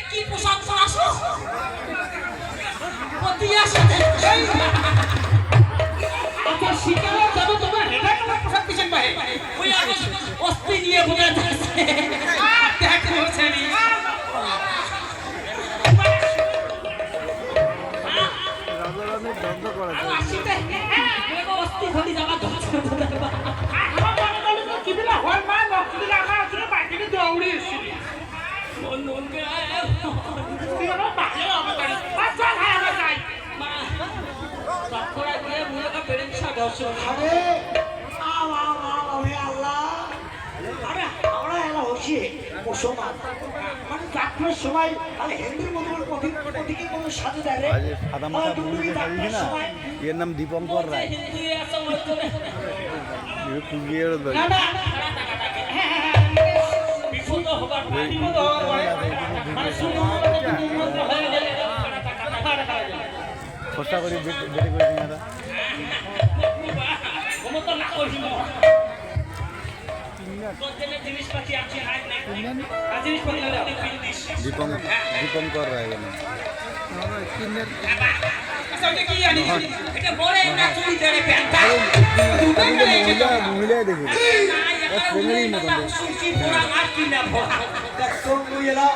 কি পোশাক পরাছো পতিয়া সাথে আচ্ছা শিকারে যাবো তোমার এটা তোমার পোশাক পিছন পাহে ওই অস্তি নিয়ে বুঝা যাচ্ছে দেখো ছেড়ি রাজারানীর দন্দ করা যায় আসিতে এগো অস্তি ধরি যাবা ধরছে আমার মনে করলে তো কি দিলা হয় মা নক্তি দিলা আমার আসলে বাইকে দৌড়ি এসেছি মন মন কে তুই আমার বাইরে হবে তাই বাচ্চা খায় আমার তাই মা সাতরা দিয়ে মুলকা পেরেন্সা দর্শন আরে আল্লাহ আরে আমরা এলা হচ্ছি মুসলমান মানে যাত্রার সময় আরে হিন্দুর মতো প্রতীকে কোনো সাজে দেয় রে আজ সাদা মাথা বুড়িকে সাজিয়েছে না এর নাম দীপঙ্কর রায় হিন্দি আছে মধ্যে কুগিয়ের না না বিপদ হবার মানে শুনে হয়ে গেলে খরচা করে বেড়ে করে দিনারা মমতা না কইছিল প্রত্যেকটা জিনিসপাতি আছে হাই না জিনিসপাতি হলো দীপঙ্কর রায় বলে আচ্ছা এটা কি জানি এটা বড় একটা চুরি ধরে প্যান্টা মহিলা দেখি প্রেমেরই মতন সুচি পুরা আর কি না ভরা দেখ তোর মুইলা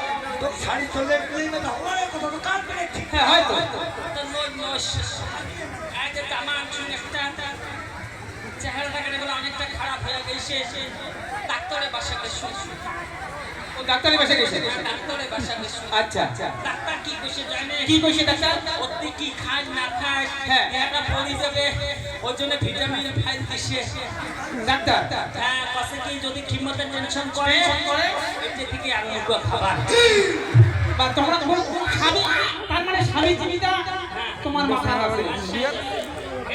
তোর শাড়ি চলে গেলে না আমার কথা তো কার করে ঠিক হ্যাঁ হয়তো তো নোস আজ জামান শুনে একটা চেহারাটা কেন অনেকটা খারাপ হয়ে গেছে ডাক্তারের বাসা গেছে ও ডাক্তারের বাসা গেছে ডাক্তারের বাসা গেছে আচ্ছা আচ্ছা ডাক্তার কি কইছে জানে কি কইছে ডাক্তার ওতে কি খায় না খায় হ্যাঁ এটা পড়ি যাবে ওর জন্য ভিটামিন ফাইল দিছে ডাক্তার হ্যাঁ পাশে কি যদি কিমতে টেনশন করে এই যে থেকে আমি একটু খাবার বা তোমরা খাবি তার মানে স্বামী জীবিতা তোমার মাথা আছে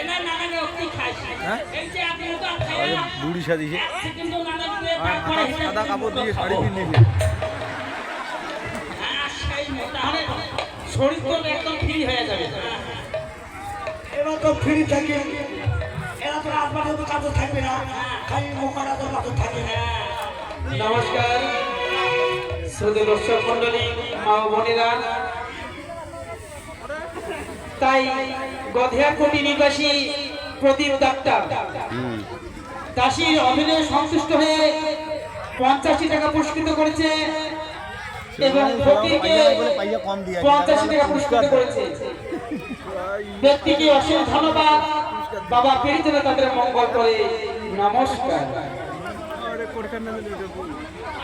এনা নানা লোকটি খায় এই যে আপনি তো খায় বুড়ি সাজিছে কিন্তু নানা দিলে তারপরে সাদা কাপড় দিয়ে শাড়ি পিন্ধিছে সেই মোটা মানে শরীর তো একদম ফ্রি হয়ে যাবে এবার তো ফ্রি থাকে এরা তো রাত বাজে তো কাজে থাকবে না খালি মোকারা তো কাজে থাকে না নমস্কার শ্রোতা দর্শক মন্ডলী মা ও বোনেরা তাই গধেয়াকুটি নিবাসী প্রদীপ ডাক্তার দাসীর অভিনয়ে সন্তুষ্ট হয়ে 85 টাকা পুরস্কৃত করেছে এবং ফকিরকে 85 টাকা পুরস্কৃত করেছে ব্যক্তিকে অসংখ্য ধন্যবাদ বাবা পেরিতনা তাদের মঙ্গল করে নমস্কার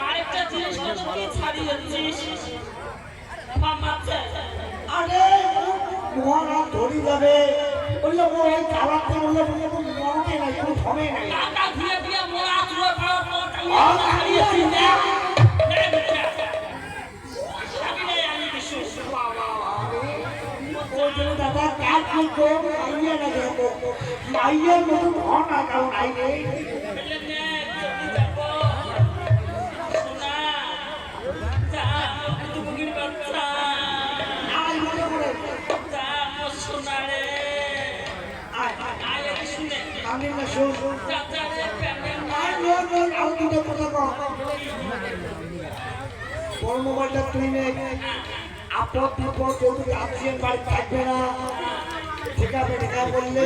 আরেকটা জিনিস কি ছাড়িয়ে দিচ্ছিস আরে মহারা ধরি যাবে বললো ওই চালাতে বললো মরতে নাই কোনো থমে নাই টাকা দিয়ে দিয়ে মোরা চুয়ে পড়ো আর হারিয়ে চিন্তা ওই জন্য দাদা কাজ করতো মাইয়া না দেখো মাইয়ার মতো ধন আর কারণ নাই রে আয় মনে করে আমি না শোন আয় লোন আর দুটো কথা কম বড় মোবাইলটা তুই নে আপদ বিপদ যদি আপসিয়ান বাড়ি থাকবে না ঠিক আছে দেখা বললে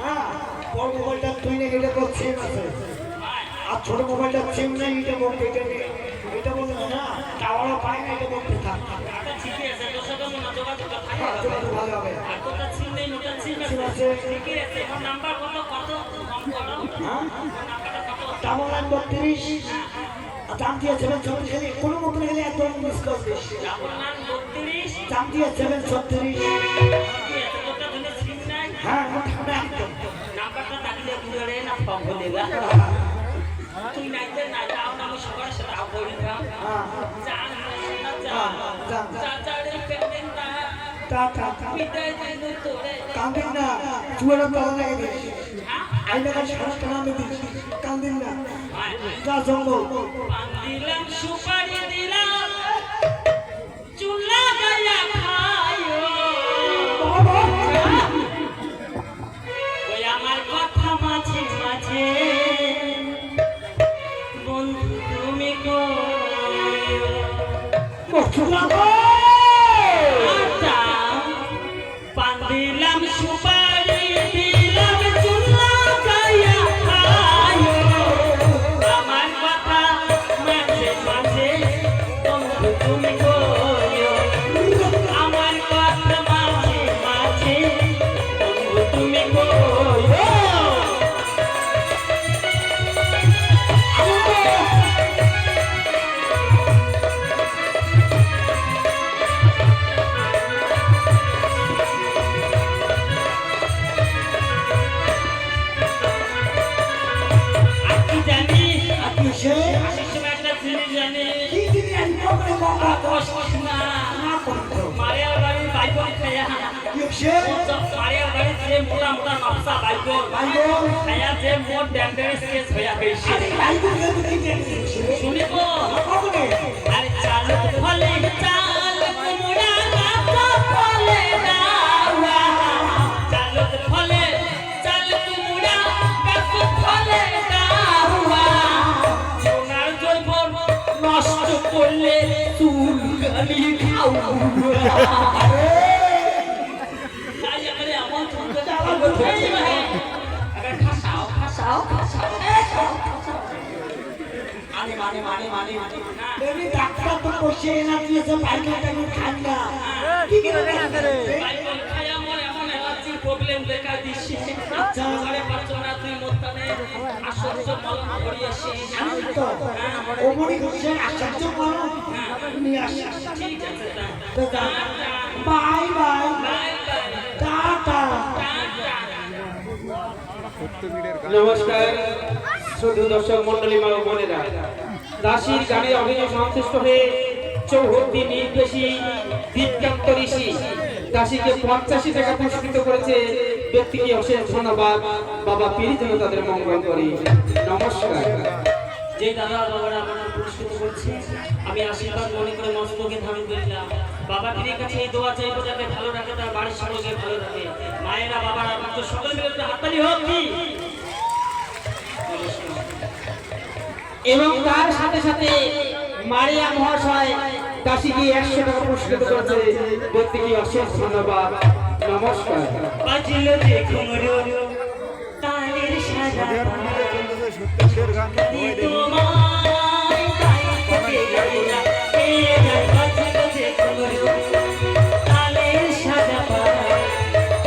হ্যাঁ বড় মোবাইলটা তুই নে গেলে তোর সিম আছে আর ছোট মোবাইলটা সিম নেই এটা বলতে এটা বলতে না টাওয়ারও পায় না এটা বলতে থাক ঠিকই আছে তোর সাথে মনে যোগাযোগ হ্যাঁ, যোগাযোগ ভালো হবে আর তোটা ছিল নেই মোটা ছিল ঠিক আছে ঠিকই আছে এখন নাম্বার কত কত কম করো হ্যাঁ নাম্বারটা কত টাওয়ার 32 দাম দিয়ে 736 গেলে কোনো মতন গেলে একদম মিস করবে আপনার 32 দাম দিয়ে 736 ঠিকই আছে তোটা ধরে ছিল নাই হ্যাঁ মোটা একদম নাম্বারটা ডাকলে ঘুরে না ফোন দেবা তুই নাইতে না যাও না আমি সবার সাথে আও বলি না হ্যাঁ যা না যা যা যা রে পেমেন্ট না টা বিদায় দিন তোরে কান্দিন না চুয়ারা তালা লাগে দিস আইনা কাছে সারা টানা আমি দিস কান্দিন না যা জঙ্গল পান দিলাম সুপারি দিলাম চুলা গায়া খায়ো ওই আমার কথা মাঝে মাঝে বন্ধু তুমি কইও পান দিলাম সুপারি দিলাম চুল্লা গায়া খায়ো আমার কথা মাঝে মাঝে বন্ধু তুমি কইও আমার কথা মাঝে মাঝে বন্ধু তুমি কইও মোটা মোটা নকশা বাইগল খায়া যে মোট ড্যান্ডারেস কেস হইয়া গেছে শুনিব আরে চাল ফলে চাল কুমড়া গাছ ফলে দাওয়া চাল ফলে চাল কুমড়া গাছ ফলে দাওয়া সোনার জৈবন নষ্ট করলে চুল গালি খাও ডাক্তার তো বসে না দিয়েছে পাইকারি খান না কি করে প্রবলেম দেখা দিচ্ছে ঘরে পারছো না তুই মোত্তানে আশ্চর্য পালন করিয়াছে তো ওমনি করছে আশ্চর্য পালন নিয়ে আসে ঠিক আছে বাই বাই টাটা নমস্কার শ্রদ্ধেয় দর্শক মন্ডলী মা ও বোনেরা, দাসীর গানে অভিনয় সন্তুষ্ট হয়ে চৌহদ্দি নির্দেশী দীপকান্ত ঋষি দাসীকে 85 টাকা পুরস্কৃত করেছে। ব্যক্তিকে অশেষ ধন্যবাদ। বাবা পীর যেন তাদের মঙ্গল করি। নমস্কার। যে দাদা বাবারা আমাদের পুরস্কৃত করছে আমি আশীর্বাদ মনে করে মস্তকে ধারণ করিলাম। বাবা পীরের কাছে এই দোয়া চাইবো যাতে ভালো রাখে, তার বাড়ির সকলকে ভালো রাখে। মায়েরা বাবারা আমাকে সকল মিলে একটু হাততালি হোক কি। এবং তার সাথে সাথে মারিয়া মহাশয় দাসীকে 100 টাকা পুরস্কৃত করেছে। ব্যক্তিকে অশেষ ধন্যবাদ। নমস্কার। বাজিল যে ঘুমরো তালের সাজা সত্যের গান তোমায় গাইতে গাইলা এ গান বাজিল যে ঘুমরো তালের সাজা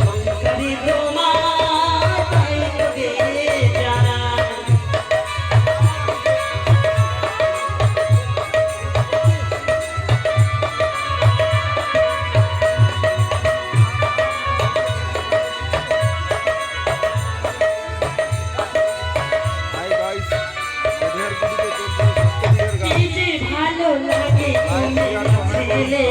শঙ্করী তোমায় গাইতে জানা হাই গাইস এদের গুলিতে চলছে সত্যের গান কি যে ভালো লাগে ছেলে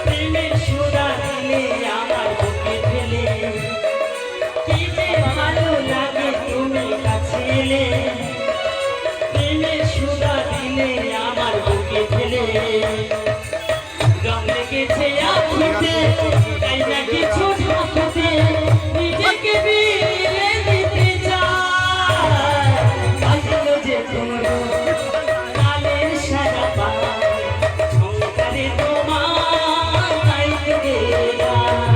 প্রেমের সুরা দিলে আমার বুকে ঢেলে কি যে ভালো লাগে তুমি কাছে এলে প্রেমের সুরা দিলে আমার বুকে ঢেলে রং লেগেছে আঁখিতে তাই না কিছু ঢাকতে নিজেকে বিলিয়ে দিতে চাই বাজলো যে ঘুমরো তালের সাজা শঙ্করী তোমায় গাইতে গেলাম